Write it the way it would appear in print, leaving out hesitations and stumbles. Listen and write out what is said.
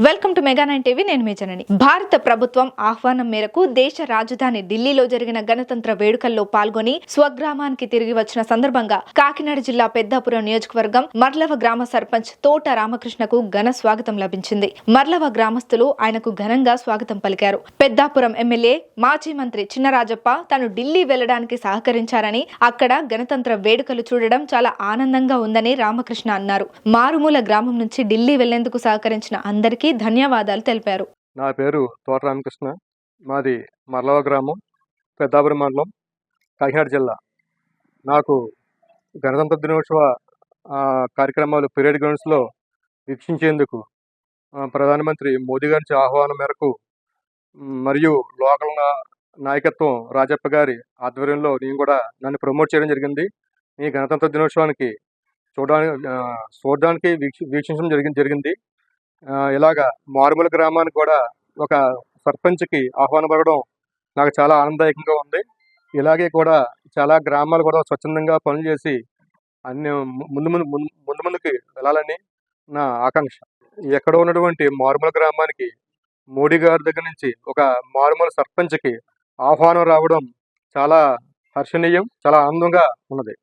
Welcome to mega 9 TV. నేను మీ జనని. భారత ప్రభుత్వం ఆహ్వానం మేరకు దేశ రాజధాని ఢిల్లీలో జరిగిన గణతంత్ర వేడుకల్లో పాల్గొని స్వగ్రామానికి తిరిగి వచ్చిన సందర్భంగా కాకినాడ జిల్లా పెద్దాపురం నియోజకవర్గం మర్లవ గ్రామ సర్పంచ్ తోట రామకృష్ణకు ఘన స్వాగతం లభించింది. మర్లవ గ్రామస్తులు ఆయనకు ఘనంగా స్వాగతం పలికారు. పెద్దాపురం ఎమ్మెల్యే మాజీ మంత్రి చినరాజప్ప తాను ఢిల్లీ వెళ్లడానికి సహకరించారని, అక్కడ గణతంత్ర వేడుకలు చూడడం చాలా ఆనందంగా ఉందని రామకృష్ణ అన్నారు. మారుమూల గ్రామం నుంచి ఢిల్లీ వెళ్లేందుకు సహకరించిన అందరికీ ధన్యవాదాలు తెలిపారు. నా పేరు తోట రామకృష్ణ. మాది మర్లవ గ్రామం, పెద్దాపురం మండలం, కాకినాడ జిల్లా. నాకు గణతంత్ర దినోత్సవ కార్యక్రమాలు పరేడ్ గ్రౌండ్స్లో వీక్షించేందుకు ప్రధానమంత్రి మోదీ గారి ఆహ్వానం మేరకు మరియు లోకల్ నాయకత్వం రాజప్ప గారి ఆధ్వర్యంలో నేను కూడా నన్ను ప్రమోట్ చేయడం జరిగింది. ఈ గణతంత్ర దినోత్సవానికి చూడడానికి వీక్షించడం జరిగింది. ఇలాగా మారుమూల గ్రామానికి కూడా ఒక సర్పంచ్కి ఆహ్వానం పడడం నాకు చాలా ఆనందదాయకంగా ఉంది. ఇలాగే కూడా చాలా గ్రామాలు కూడా స్వచ్ఛందంగా పనులు చేసి అన్ని ముందుకి వెళ్ళాలని నా ఆకాంక్ష. ఎక్కడో ఉన్నటువంటి మారుమూల గ్రామానికి మోడీ గారి దగ్గర నుంచి ఒక మారుమూల సర్పంచ్కి ఆహ్వానం రావడం చాలా హర్షణీయం, చాలా ఆనందంగా ఉన్నది.